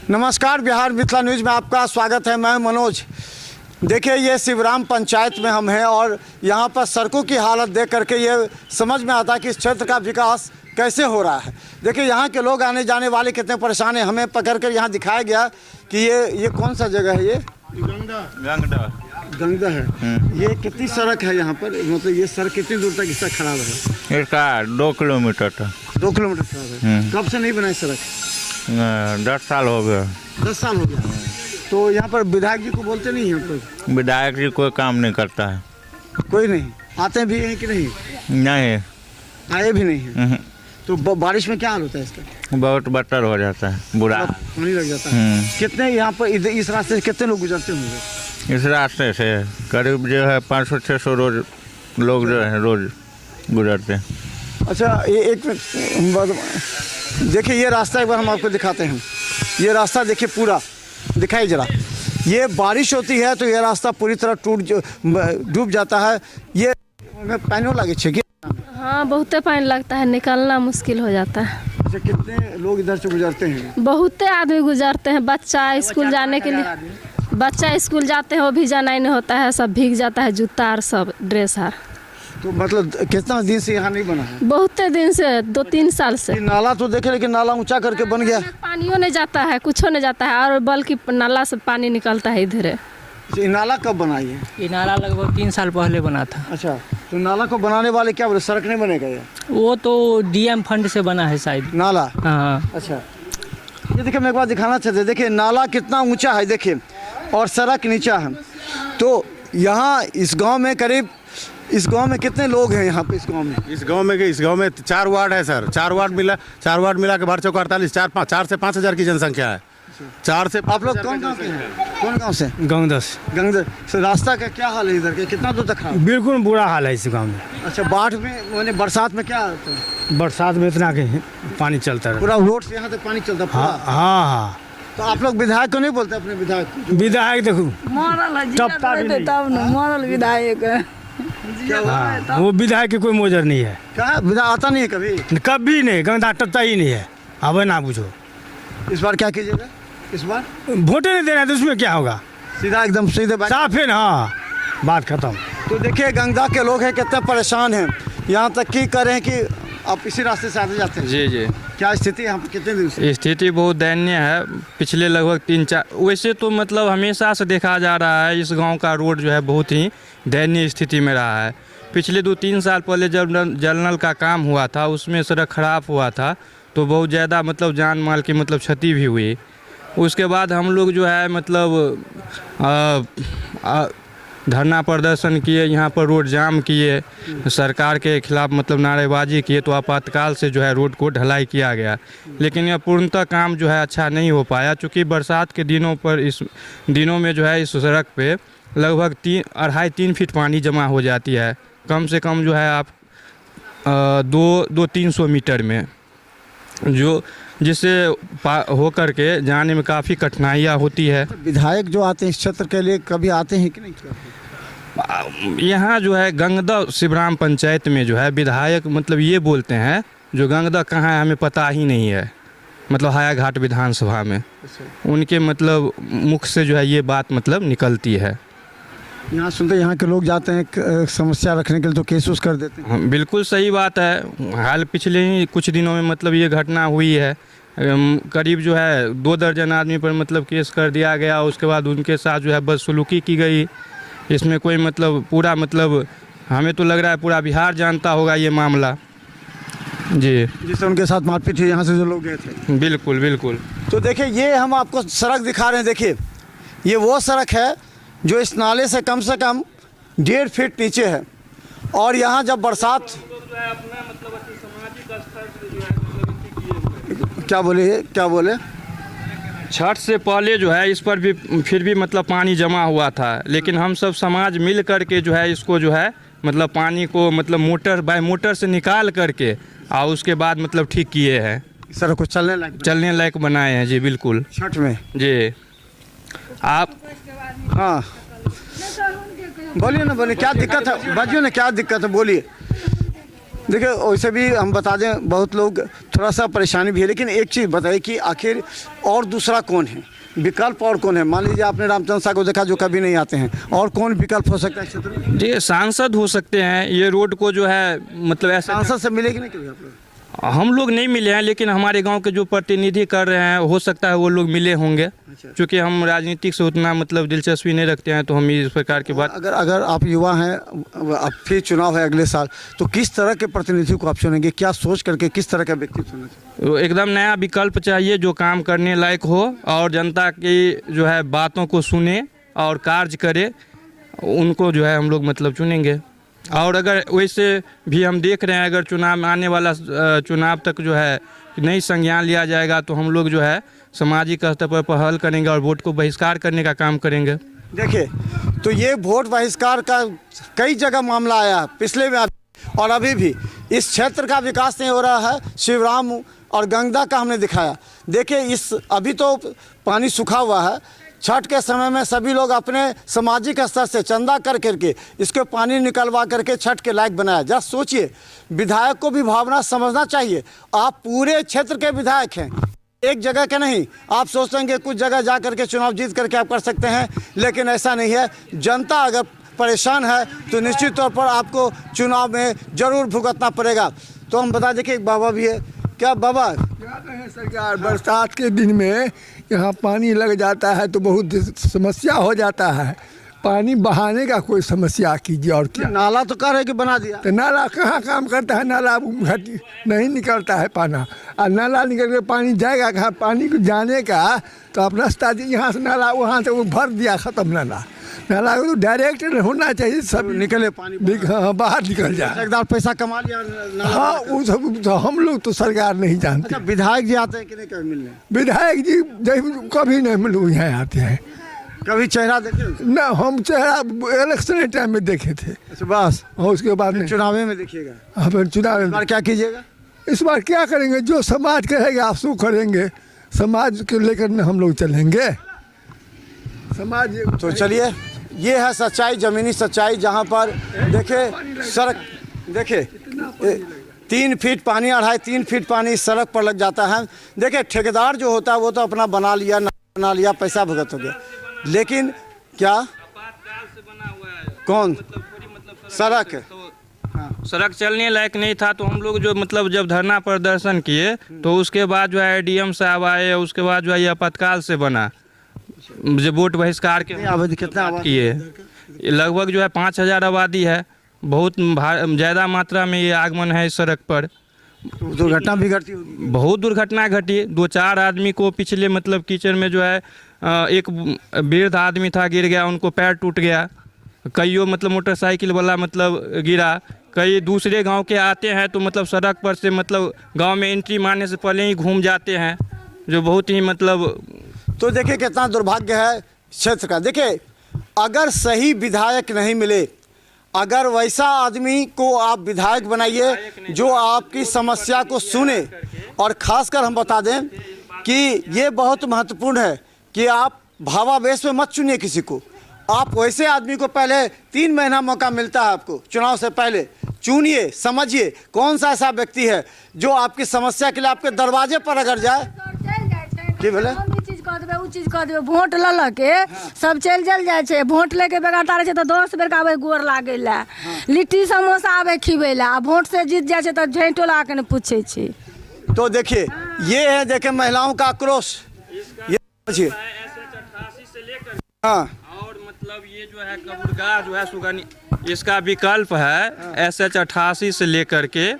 नमस्कार, बिहार मिथिला न्यूज़ में आपका स्वागत है। मैं मनोज। देखिए, ये शिवराम पंचायत में हम हैं और यहाँ पर सड़कों की हालत देख करके ये समझ में आता है कि इस क्षेत्र का विकास कैसे हो रहा है। देखिए, यहाँ के लोग आने जाने वाले कितने परेशान हैं। हमें पकड़ कर यहाँ दिखाया गया कि ये कौन सा जगह है। ये गंगा है। ये कितनी सड़क है यहाँ पर, मतलब ये सड़क कितनी दूर तक इसका खराब है? इसका 2 किलोमीटर था। 2 किलोमीटर खराब है। कब से नहीं बनाई सड़क? 10 साल हो गया। 10 साल हो गया। तो यहाँ पर विधायक जी को बोलते नहीं? यहाँ पर विधायक जी कोई काम नहीं करता है। कोई नहीं आते भी हैं कि नहीं? नहीं, आए भी नहीं है। तो बारिश में क्या हाल होता है इसका? बहुत बदतर हो जाता है, बुरा पानी लग जाता है। कितने यहाँ पर इस रास्ते से कितने लोग गुजरते होंगे? इस रास्ते से करीब जो है 500-600 रोज लोग जो है रोज गुजरते हैं। अच्छा, ये एक देखिए, ये रास्ता एक बार हम आपको दिखाते हैं। ये रास्ता देखिए, पूरा दिखाई जरा। ये बारिश होती है तो ये रास्ता पूरी तरह डूब जाता है। ये पानी लगे छे? हाँ, बहुत पानी लगता है, निकलना मुश्किल हो जाता है। अच्छा, कितने लोग इधर से गुजरते हैं? बहुत आदमी गुजरते हैं। बच्चा स्कूल जाने के लिए, बच्चा स्कूल जाते हैं, वो भी जाना ही नहीं होता है, सब भीग जाता है, जूता और सब ड्रेस है। तो मतलब कितना दिन से यहाँ नहीं बना है? बहुत दिन से, 2-3 साल से। नाला तो देखे, लेकिन नाला ऊंचा करके बन गया। पानियों नहीं जाता है, कुछ नहीं जाता है, और बल्कि नाला से पानी निकलता है इधर। ये नाला कब बनाई है? ये नाला लगभग 3 साल पहले बना था। अच्छा, तो नाला को बनाने वाले क्या बोले, सड़क नहीं बनेगा? ये वो तो डीएम फंड से बना है शायद नाला। हाँ। अच्छा, ये देखिए, मैं एक बार दिखाना चाहते हैं। देखिए, नाला कितना ऊंचा है देखिए, और सड़क नीचा है। तो यहाँ इस गांव में करीब, इस गांव में कितने लोग हैं? यहाँ पे इस गांव में 4 वार्ड है सर। 4 वार्ड मिला के 12 48 4 से 5 हज़ार की जनसंख्या है। 4 से आप लोग कौन गाँव के हैं? कौन गाँव से? गंगदस। तो रास्ता का क्या हाल है इधर के? कितना दूर तक खराब? बिल्कुल बुरा हाल है इस गांव में। अच्छा, बाढ़ में मैंने बरसात में क्या होता है? बरसात में इतना के पानी चलता है, पूरा रोड से यहाँ तक पानी चलता है पूरा। हाँ। तो आप लोग विधायक को नहीं बोलते? अपने विधायक को? विधायक देखो टपता भी नहीं। तब न मरल विधायक है। हाँ, वो विधायक की कोई मोजर नहीं है। क्या विधायक आता नहीं है कभी? कभी नहीं, गंदा टपता ही नहीं है। अब ना पूछो, इस बार क्या कीजिएगा? इस बार वोटे नहीं देना तो उसमें क्या होगा? सीधा एकदम सीधे बात। साफ है ना, हाँ, बात खत्म। तो देखिए, गंगा के लोग हैं कितने परेशान हैं। यहाँ तक कि करें कि आप इसी रास्ते से आते जाते हैं। जी। क्या स्थिति है यहाँ पर? कितने दिन से स्थिति बहुत दयनीय है। पिछले लगभग 3-4, वैसे तो मतलब हमेशा से देखा जा रहा है इस गांव का रोड जो है बहुत ही दयनीय स्थिति में रहा है। पिछले 2-3 साल पहले जब जल नल का काम हुआ था, उसमें सड़क खराब हुआ था तो बहुत ज़्यादा मतलब जान माल की मतलब क्षति भी हुई। उसके बाद हम लोग जो है मतलब धरना प्रदर्शन किए, यहाँ पर रोड जाम किए, सरकार के खिलाफ मतलब नारेबाजी किए, तो आपातकाल से जो है रोड को ढलाई किया गया। लेकिन यह पूर्णतः काम जो है अच्छा नहीं हो पाया, चूँकि बरसात के दिनों पर इस दिनों में जो है इस सड़क पे लगभग 2.5-3 फीट पानी जमा हो जाती है। कम से कम जो है आप 200-300 मीटर में, जो जिससे हो करके जाने में काफ़ी कठिनाइयाँ होती है। विधायक जो आते हैं इस क्षेत्र के लिए कभी आते हैं कि नहीं? यहाँ जो है गंगदा शिवराम पंचायत में जो है विधायक मतलब ये बोलते हैं, जो गंगदा कहाँ है हमें पता ही नहीं है, मतलब हायाघाट विधानसभा में उनके मतलब मुख से जो है ये बात मतलब निकलती है। यहाँ सुनते यहाँ के लोग जाते हैं समस्या रखने के लिए तो केस कर देते हैं। हाँ, बिल्कुल सही बात है। हाल पिछले ही कुछ दिनों में मतलब ये घटना हुई है। करीब जो है 2 दर्जन आदमी पर मतलब केस कर दिया गया। उसके बाद उनके साथ जो है बदसलूकी की गई। इसमें कोई मतलब पूरा मतलब हमें तो लग रहा है पूरा बिहार जानता होगा ये मामला जी, जिससे उनके साथ मारपीट हुई यहाँ से जो लोग गए थे। बिल्कुल। तो देखिए, ये हम आपको सड़क दिखा रहे हैं। देखिए, ये वो सड़क है जो इस नाले से कम 1.5 फीट नीचे है। और यहाँ जब बरसात, क्या बोले छठ से पहले जो है इस पर भी फिर भी मतलब पानी जमा हुआ था, लेकिन हम सब समाज मिल कर के जो है इसको जो है मतलब पानी को मतलब मोटर से निकाल करके और उसके बाद मतलब ठीक किए हैं। सड़क को चलने लायक बनाए हैं जी। बिल्कुल, छठ में जी। आप हाँ बोलिए ना, बोलिए क्या दिक्कत है? बाजियो ना, क्या दिक्कत है, बोलिए। देखिए वैसे भी हम बता दें बहुत लोग थोड़ा सा परेशानी भी है, लेकिन एक चीज़ बताइए कि आखिर और दूसरा कौन है, विकल्प और कौन है? मान लीजिए आपने रामचंद्र साहब को देखा जो कभी नहीं आते हैं, और कौन विकल्प हो सकता है क्षेत्र में? जी सांसद हो सकते हैं। ये रोड को जो है मतलब ऐसा सांसद से मिलेगी नहीं कभी आप लोग? हम लोग नहीं मिले हैं, लेकिन हमारे गांव के जो प्रतिनिधि कर रहे हैं हो सकता है वो लोग मिले होंगे। क्योंकि हम राजनीतिक से उतना मतलब दिलचस्पी नहीं रखते हैं, तो हम इस प्रकार की बात। अगर आप युवा हैं, अब फिर चुनाव है अगले साल, तो किस तरह के प्रतिनिधि को आप चुनेंगे? क्या सोच करके किस तरह का व्यक्ति चुना चाहिए? तो एकदम नया विकल्प चाहिए जो काम करने लायक हो और जनता की जो है बातों को सुने और कार्य करे, उनको जो है हम लोग मतलब चुनेंगे। और अगर वैसे भी हम देख रहे हैं अगर चुनाव आने वाला चुनाव तक जो है नहीं संज्ञान लिया जाएगा, तो हम लोग जो है सामाजिक स्तर पर पहल करेंगे और वोट को बहिष्कार करने का काम करेंगे। देखिए तो ये वोट बहिष्कार का कई जगह मामला आया पिछले में और अभी भी इस क्षेत्र का विकास नहीं हो रहा है। शिवराम और गंगा का हमने दिखाया। देखिए इस अभी तो पानी सूखा हुआ है, छठ के समय में सभी लोग अपने सामाजिक स्तर से चंदा कर करके इसको पानी निकलवा करके छठ के लायक बनाया। जरा सोचिए, विधायक को भी भावना समझना चाहिए। आप पूरे क्षेत्र के विधायक हैं, एक जगह के नहीं। आप सोचते हैं कि कुछ जगह जा करके चुनाव जीत करके आप कर सकते हैं, लेकिन ऐसा नहीं है। जनता अगर परेशान है तो निश्चित तौर पर आपको चुनाव में ज़रूर भुगतना पड़ेगा। तो हम बता दें कि एक बाबा भी है। क्या बाबा? सरकार बरसात के दिन में यहाँ पानी लग जाता है तो बहुत समस्या हो जाता है। पानी बहाने का कोई समस्या कीजिए। और क्या नाला तो कह रहे कि बना दिया, तो नाला कहाँ काम करता है? नाला घटी नहीं निकलता है पाना, और नाला निकल के पानी जाएगा कहाँ? पानी को जाने का तो आप रास्ता यहाँ से नाला वहाँ से वो भर दिया, ख़त्म नाला। नाला को तो डायरेक्ट होना चाहिए, सब निकले पानी हाँ बाहर निकल जाए। ठेकेदार पैसा कमा लिया हाँ वो सब तो हम लोग तो सरकार नहीं जानते। अच्छा, विधायक जी आते हैं कि नहीं कभी मिलने? विधायक जी जब कभी नहीं मिलू यहाँ आते हैं। कभी चेहरा देखे? ना हम चेहरा इलेक्शन टाइम में देखे थे। अच्छा बस, और उसके बाद नहीं। चुनाव में देखिएगा। हाँ फिर चुनाव इस बार क्या कीजिएगा? इस बार क्या करेंगे? जो समाज कहेगा आप सो करेंगे। समाज को लेकर न हम लोग चलेंगे। समाज तो चलिए, ये है सच्चाई, ज़मीनी सच्चाई। जहाँ पर देखे सड़क, देखे 3 फीट पानी, 2.5-3 फीट पानी सड़क पर लग जाता है। देखिए ठेकेदार जो होता है वो तो अपना बना लिया, पैसा भुगत हो गया। लेकिन क्या कौन सड़क सड़क चलने लायक नहीं था, तो हम लोग जो मतलब जब धरना प्रदर्शन किए तो उसके बाद जो है डीएम साहब आए, उसके बाद जो है ये आपातकाल से बना जो वोट बहिष्कार के आबादी कितना किए। लगभग जो है 5000 आबादी है। बहुत ज़्यादा मात्रा में ये आगमन है इस सड़क पर। दुर्घटना भी घटी होगी? बहुत दुर्घटना घटी। 2-4 आदमी को पिछले मतलब कीचड़ में जो है एक वृद्ध आदमी था, गिर गया, उनको पैर टूट गया। कईयों मतलब मोटरसाइकिल वाला मतलब गिरा। कई दूसरे गांव के आते हैं तो मतलब सड़क पर से मतलब गांव में एंट्री मारने से पहले ही घूम जाते हैं, जो बहुत ही मतलब। तो देखिए कितना दुर्भाग्य है क्षेत्र का। देखिए अगर सही विधायक नहीं मिले, अगर वैसा आदमी को आप विधायक बनाइए जो आपकी समस्या को सुने। और ख़ासकर हम बता दें कि ये बहुत महत्वपूर्ण है कि आप भावावेश में मत चुनिए किसी को। आप वैसे आदमी को पहले 3 महीना मौका मिलता है आपको चुनाव से पहले, चुनिए, समझिए कौन सा ऐसा व्यक्ति है जो आपकी समस्या के लिए आपके दरवाजे पर अगर जाए। की बोले उ चीज कह देबे, वोट ल के सब चल जाए छे। वोट लेके बेगाता रहे छे तो 10 बेर का आवे गोर लागे ला, लिट्टी समोसा आवे खिबे ला। वोट से जीत जाए छे तो झैंटो ला के पूछे छे। तो देखिए ये है, देखे महिलाओं का आक्रोश। ये समझिए। हाँ, और मतलब ये जो है कबुरगा जो है सुगनी, इसका विकल्प है SH 88 से लेकर के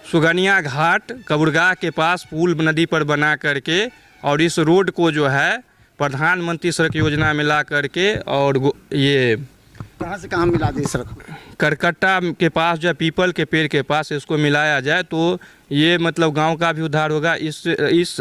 सुगनिया घाट कबुरगा के पास पुल नदी पर बना करके, और इस रोड को जो है प्रधानमंत्री सड़क योजना में ला करके, और ये कहाँ से कहाँ मिला दी सड़क? करकट्टा के पास जो है पीपल के पेड़ के पास इसको मिलाया जाए तो ये मतलब गांव का भी उद्धार होगा। इस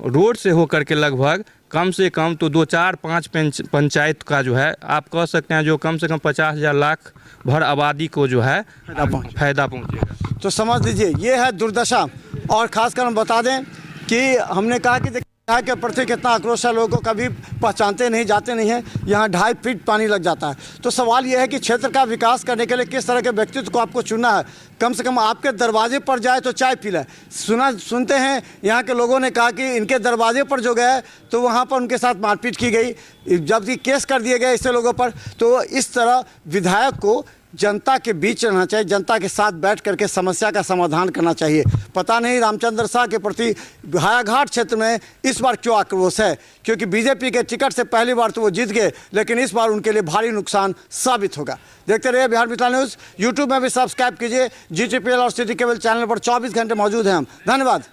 रोड से होकर के लगभग कम से कम तो 2-4-5 पंचायत का जो है आप कह सकते हैं जो कम से कम 50,000 लाख भर आबादी को जो है फायदा पहुँचेगा। तो समझ लीजिए ये है दुर्दशा। और ख़ासकर हम बता दें कि हमने कहा कि यहाँ के प्रति कितना आक्रोश है, लोगों को कभी पहचानते नहीं, जाते नहीं हैं। यहाँ 2.5 फीट पानी लग जाता है। तो सवाल यह है कि क्षेत्र का विकास करने के लिए किस तरह के व्यक्तित्व को आपको चुनना है। कम से कम आपके दरवाजे पर जाए तो चाय पी ले। सुनते हैं यहाँ के लोगों ने कहा कि इनके दरवाजे पर जो गए तो वहाँ पर उनके साथ मारपीट की गई, जबकि केस कर दिए गए ऐसे लोगों पर। तो इस तरह विधायक को जनता के बीच रहना चाहिए, जनता के साथ बैठ करके समस्या का समाधान करना चाहिए। पता नहीं रामचंद्र शाह के प्रति हायाघाट क्षेत्र में इस बार क्यों आक्रोश है, क्योंकि बीजेपी के टिकट से पहली बार तो वो जीत गए, लेकिन इस बार उनके लिए भारी नुकसान साबित होगा। देखते रहिए बिहार मिथिला न्यूज़। यूट्यूब में भी सब्सक्राइब कीजिए। GTPL और सिटी केबल चैनल पर 24 घंटे मौजूद हैं हम। धन्यवाद।